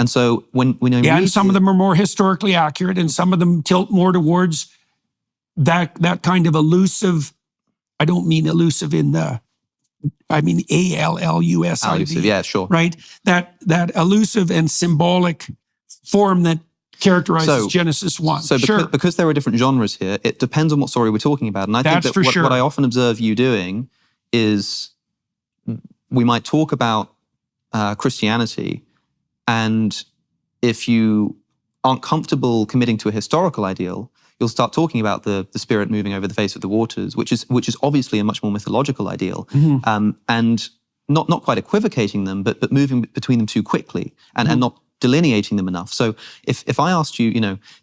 And so when I Yeah, read and some of them are more historically accurate, and some of them tilt more towards that kind of elusive. I don't mean elusive I mean ALLUSIV. Allusive, yeah, sure. Right? That elusive and symbolic form that characterizes Genesis 1. So because there are different genres here, it depends on what story we're talking about. And I think that what I often observe you doing is we might talk about Christianity, and if you aren't comfortable committing to a historical ideal, you'll start talking about the Spirit moving over the face of the waters, which is obviously a much more mythological ideal, and not quite equivocating them, but moving between them too quickly and not delineating them enough. So if I asked you,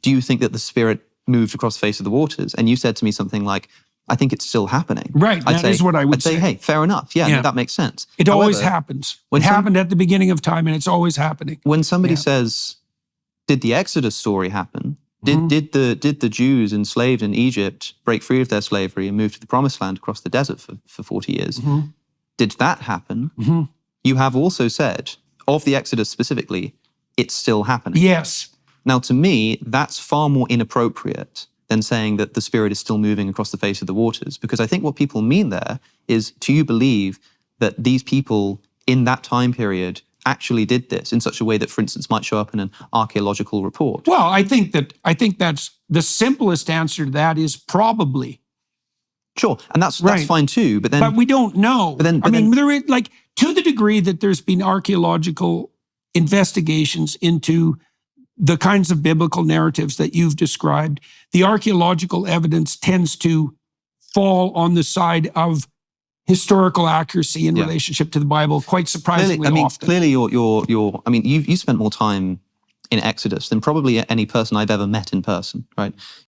do you think that the Spirit moved across the face of the waters, and you said to me something like, I think it's still happening. Right, that is what I would say. I'd say, hey, fair enough. Yeah, no, that makes sense. It always happens. It happened at the beginning of time, and it's always happening. When somebody says, did the Exodus story happen? Did the Jews enslaved in Egypt break free of their slavery and move to the Promised Land across the desert for 40 years? Did that happen? You have also said, of the Exodus specifically, it's still happening. Yes. Now, to me, that's far more inappropriate than saying that the Spirit is still moving across the face of the waters. Because I think what people mean there is, do you believe that these people in that time period actually did this in such a way that, for instance, might show up in an archaeological report? Well, I think that's the simplest answer to that is probably. Sure, and that's fine too. But we don't know. There is, like, to the degree that there's been archaeological investigations into the kinds of biblical narratives that you've described, the archaeological evidence tends to fall on the side of historical accuracy in relationship to the Bible, quite surprisingly often. Clearly, you spent more time in Exodus than probably any person I've ever met in person, right?